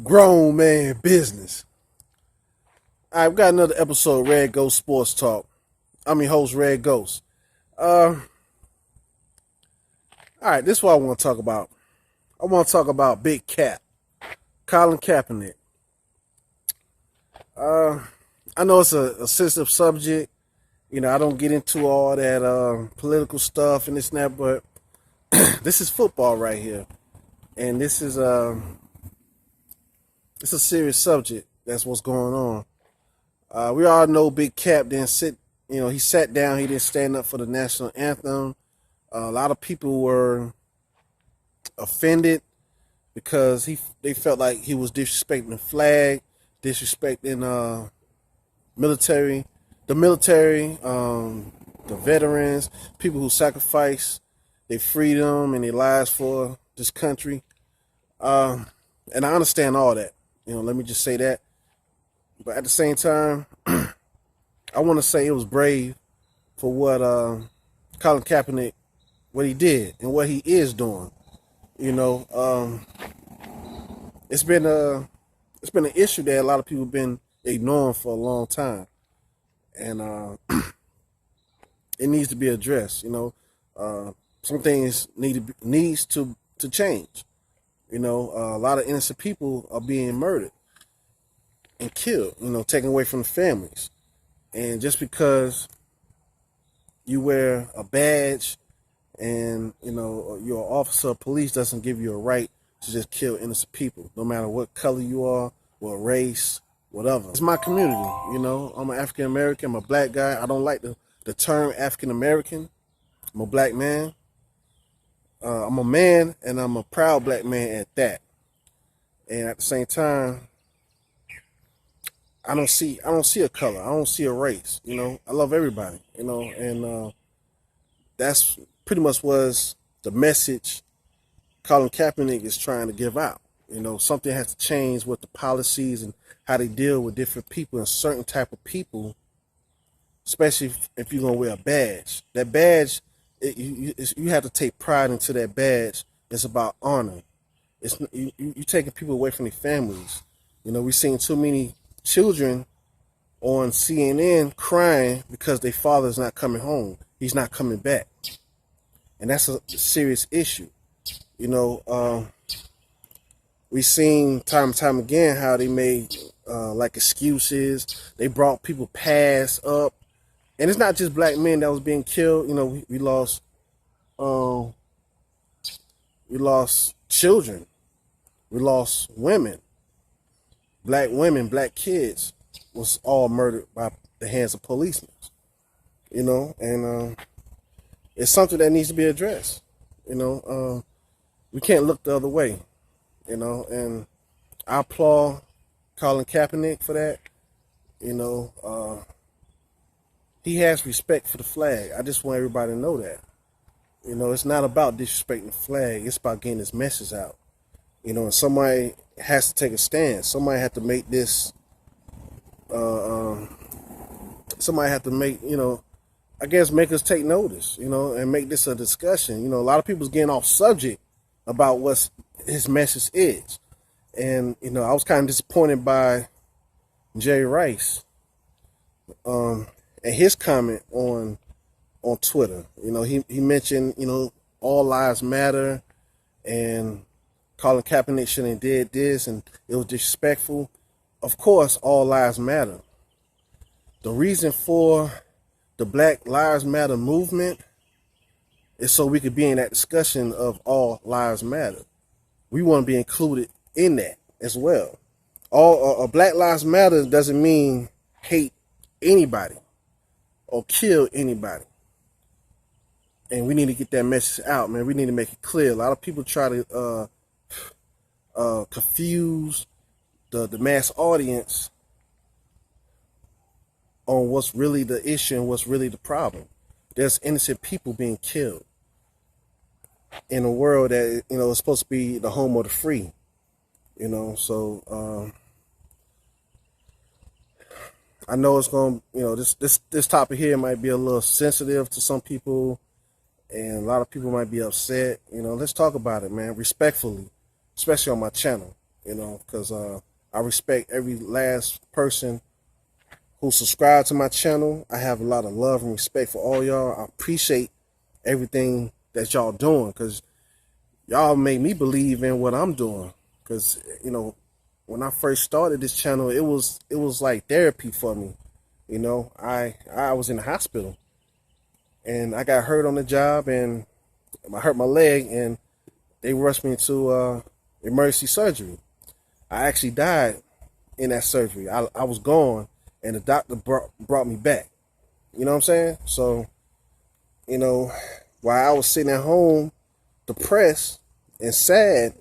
Grown man business. All right, we've got another episode of Red Ghost Sports Talk. I'm your host, Red Ghost. All right, this is what I want to talk about. I want to talk about Big Cap, Colin Kaepernik. I know it's a sensitive subject. You know, I don't get into all that political stuff and this and that, but this is football right here, and this is it's a serious subject. That's what's going on. We all know Big Cap didn't sit. You know, he sat down. He didn't stand up for the national anthem. A lot of people were offended because they felt like he was disrespecting the flag, disrespecting the military, the veterans, people who sacrificed their freedom and their lives for this country. And I understand all that. You know, let me just say that. But at the same time, I want to say it was brave for what Colin Kaepernick, what he did and what he is doing. You know, it's been an issue that a lot of people have been ignoring for a long time, and it needs to be addressed. You know, some things needs to change. You know, a lot of innocent people are being murdered and killed. You know, taken away from the families, and just because you wear a badge and you know you're an officer of police doesn't give you a right to just kill innocent people, no matter what color you are, what race, whatever. It's my community. You know, I'm an African American. I'm a black guy. I don't like the term African American. I'm a black man. I'm a man, and I'm a proud black man at that. And at the same time, I don't see a color. I don't see a race. You know, I love everybody. You know, and that's pretty much was the message Colin Kaepernick is trying to give out. You know, something has to change with the policies and how they deal with different people and certain type of people, especially if you're gonna wear a badge. That badge, you have to take pride into that badge. It's about honor. It's you taking people away from their families. You know, we've seen too many children on CNN crying because their father's not coming home. He's not coming back, and that's a serious issue. You know, we've seen time and time again how they made like excuses. They brought people past up. And it's not just black men that was being killed. You know, we lost children, we lost women, black kids was all murdered by the hands of policemen. You know, and it's something that needs to be addressed. You know, we can't look the other way. You know, and I applaud Colin Kaepernick for that. You know, he has respect for the flag. I just want everybody to know that. You know, it's not about disrespecting the flag. It's about getting this message out. You know, and somebody has to take a stand. Somebody had to make this. Somebody had to make, you know, I guess make us take notice. You know, and make this a discussion. You know, a lot of people's getting off subject about what his message is, and you know, I was kind of disappointed by Jerry Rice. And his comment on Twitter. You know, he mentioned, you know, all lives matter and Colin Kaepernick shouldn't have did this and it was disrespectful. Of course, all lives matter. The reason for the Black Lives Matter movement is so we could be in that discussion of all lives matter. We want to be included in that as well. All Black Lives Matter doesn't mean hate anybody or kill anybody. And we need to get that message out, man. We need to make it clear. A lot of people try to confuse the mass audience on what's really the issue and what's really the problem. There's innocent people being killed in a world that, you know, is supposed to be the home of the free. You know, so I know it's going to, you know, this topic here might be a little sensitive to some people, and a lot of people might be upset. You know, let's talk about it, man, respectfully, especially on my channel. because I respect every last person who subscribed to my channel. I have a lot of love and respect for all y'all. I appreciate everything that y'all doing, because y'all make me believe in what I'm doing. Because when I first started this channel, it was like therapy for me. I was in the hospital and I got hurt on the job, and I hurt my leg, and they rushed me to emergency surgery. I actually died in that surgery. I was gone, and the doctor brought me back. You know what I'm saying? So, you know, while I was sitting at home, depressed and sad,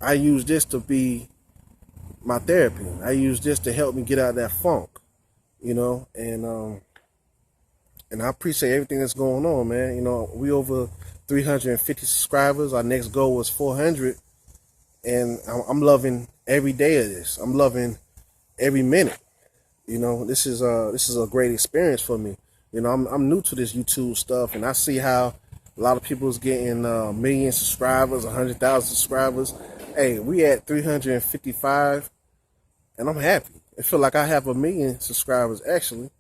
I used this to be my therapy. I used this to help me get out of that funk, and I appreciate everything that's going on, man. We over 350 subscribers. Our next goal was 400, and I'm loving every day of this. I'm loving every minute. This is a great experience for me. I'm new to this YouTube stuff, and I see how a lot of people is getting million subscribers, 100,000 subscribers. Hey, we at 355, and I'm happy. I feel like I have a million subscribers actually.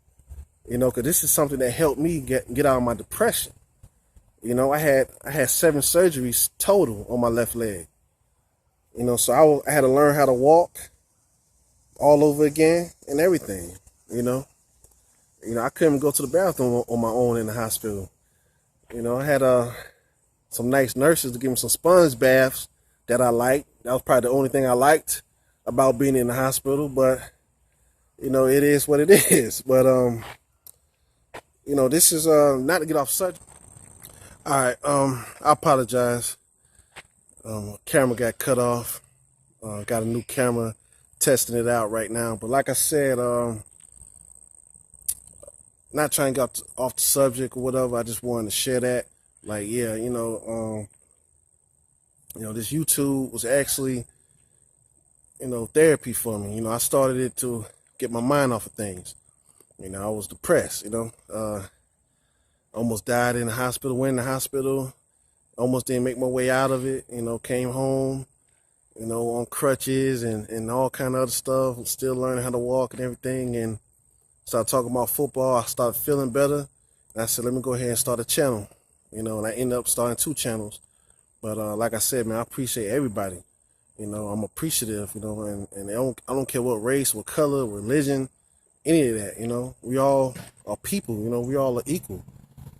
Because this is something that helped me get out of my depression. I had 7 surgeries total on my left leg. So I had to learn how to walk all over again and everything. I couldn't go to the bathroom on my own in the hospital. I had some nice nurses to give me some sponge baths that I liked. That was probably the only thing I liked about being in the hospital. But it is what it is. But this is not to get off subject. All right, I apologize. Camera got cut off. Got a new camera, testing it out right now. But like I said, not trying to get off the subject or whatever. I just wanted to share that. Like, yeah, this YouTube was actually, therapy for me. I started it to get my mind off of things. I was depressed, almost died in the hospital, went in the hospital, almost didn't make my way out of it, came home, on crutches and all kind of other stuff. I'm still learning how to walk and everything, and started talking about football. I started feeling better, and I said, let me go ahead and start a channel, and I ended up starting 2 channels. But like I said, man, I appreciate everybody. I'm appreciative, and I don't care what race, what color, religion, any of that. We all are people. We all are equal,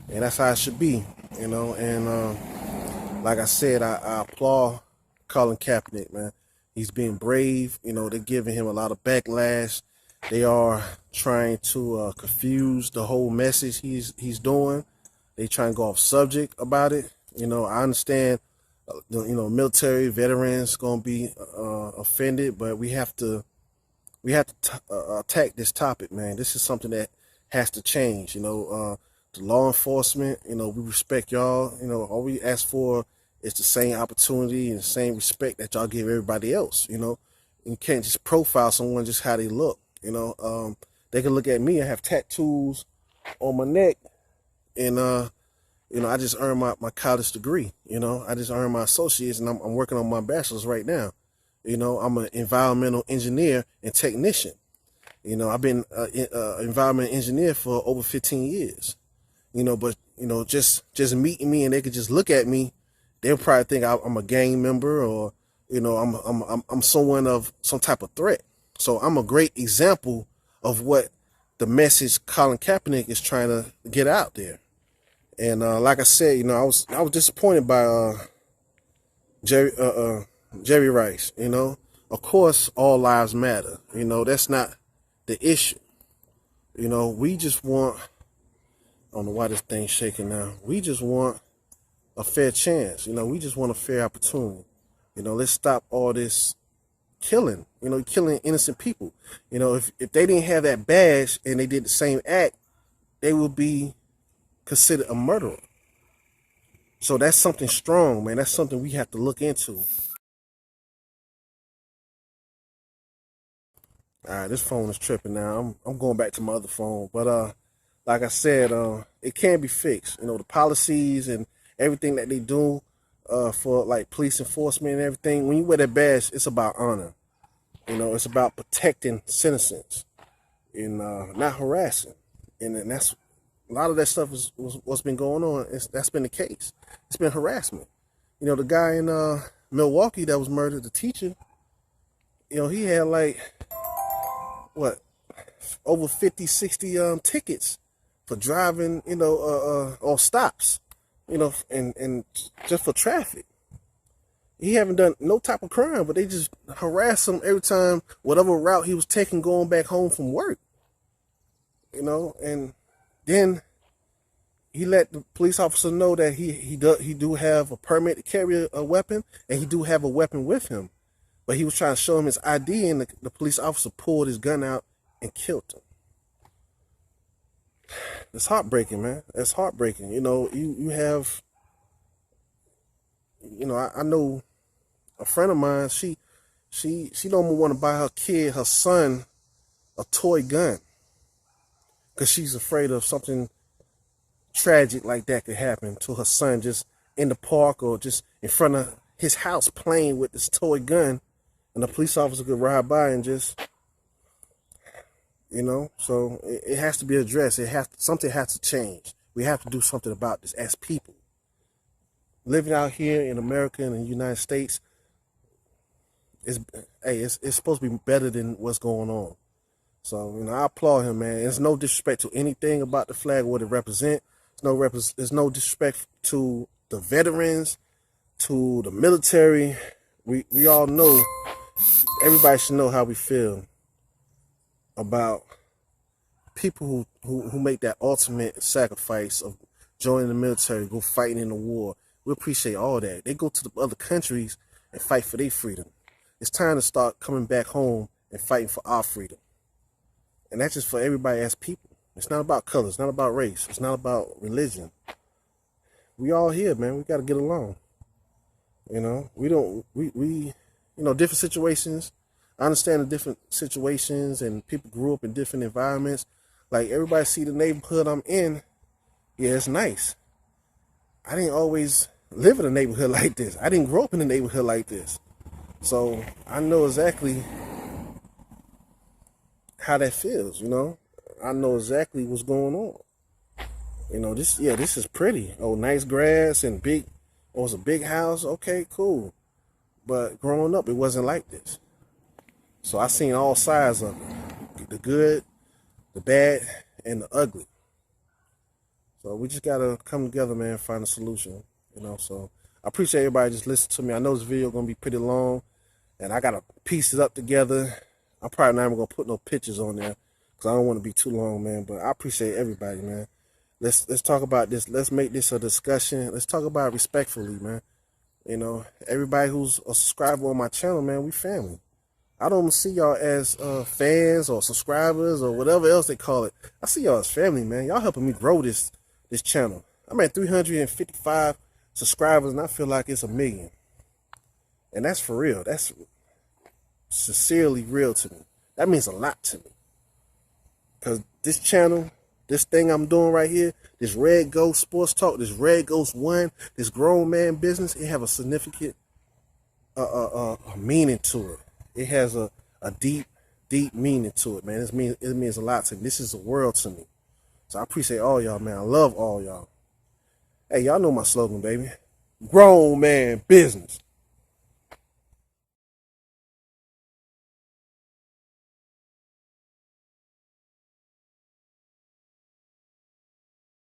and that's how it should be. And like I said, I applaud Colin Kaepernik, man. He's being brave. They're giving him a lot of backlash. They are trying to confuse the whole message he's doing. They try and go off subject about it. I understand. Military veterans gonna be offended, but we have to attack this topic, man. This is something that has to change. The law enforcement, we respect y'all. All we ask for is the same opportunity and the same respect that y'all give everybody else. You can't just profile someone just how they look. They can look at me and have tattoos on my neck, and I just earned my college degree. I just earned my associates, and I'm working on my bachelor's right now. I'm an environmental engineer and technician. I've been an environmental engineer for over 15 years. But just meeting me and they could just look at me, they'll probably think I'm a gang member, or I'm someone of some type of threat. So I'm a great example of what the message Colin Kaepernik is trying to get out there. And like I said, I was disappointed by Jerry Rice. Of course, all lives matter. That's not the issue. We just want. I don't know why this thing's shaking now. We just want a fair chance. We just want a fair opportunity. Let's stop all this killing. Killing innocent people. If they didn't have that badge and they did the same act, they would be considered a murderer. So that's something strong, man. That's something we have to look into. All right, this phone is tripping now. I'm going back to my other phone, but like I said, it can be fixed. The policies and everything that they do, for like police enforcement and everything. When you wear that badge, it's about honor. It's about protecting citizens and not harassing. And that's a lot of that stuff is what's been going on. That's been the case. It's been harassment. The guy in Milwaukee that was murdered, the teacher. He had like what over 50, 60 tickets for driving. On stops. And just for traffic. He haven't done no type of crime, but they just harass him every time, whatever route he was taking going back home from work. And then he let the police officer know that he do have a permit to carry a weapon, and he do have a weapon with him. But he was trying to show him his ID, and the police officer pulled his gun out and killed him. It's heartbreaking, man. It's heartbreaking. You have, I know a friend of mine, she don't want to buy her son, a toy gun. Because she's afraid of something tragic like that could happen to her son just in the park or just in front of his house playing with this toy gun. And the police officer could ride by and just, so it has to be addressed. Something has to change. We have to do something about this as people. Living out here in America and in the United States, it's supposed to be better than what's going on. So, I applaud him, man. There's no disrespect to anything about the flag, what it represents. There's no disrespect to the veterans, to the military. We all know, everybody should know how we feel about people who make that ultimate sacrifice of joining the military, go fighting in the war. We appreciate all that. They go to the other countries and fight for their freedom. It's time to start coming back home and fighting for our freedom. And that's just for everybody as people. It's not about color. It's not about race. It's not about religion. We all here, man. We got to get along. We different situations. I understand the different situations, and people grew up in different environments. Like, everybody see the neighborhood I'm in. Yeah, it's nice. I didn't always live in a neighborhood like this. I didn't grow up in a neighborhood like this. So I know exactly how that feels, I know exactly what's going on. This is pretty. Oh, nice grass and big, it's a big house. Okay, cool. But growing up, it wasn't like this. So I seen all sides of it. The good, the bad, and the ugly. So we just got to come together, man, and find a solution, So I appreciate everybody just listening to me. I know this video going to be pretty long, and I got to piece it up together. I'm probably not even going to put no pictures on there because I don't want to be too long, man. But I appreciate everybody, man. Let's talk about this. Let's make this a discussion. Let's talk about it respectfully, man. Everybody who's a subscriber on my channel, man, we family. I don't see y'all as fans or subscribers or whatever else they call it. I see y'all as family, man. Y'all helping me grow this channel. I'm at 355 subscribers, and I feel like it's 1 million. And that's for real. That's sincerely real to me. That means a lot to me. Because this channel, this thing I'm doing right here, this RedGhost Sports Talk, this RedGhost 1, this grown man business, it have a significant meaning to it. It has a deep meaning to it, man. It means a lot to me. This is the world to me. So I appreciate all y'all, man. I love all y'all. Hey, y'all know my slogan, baby. Grown man business.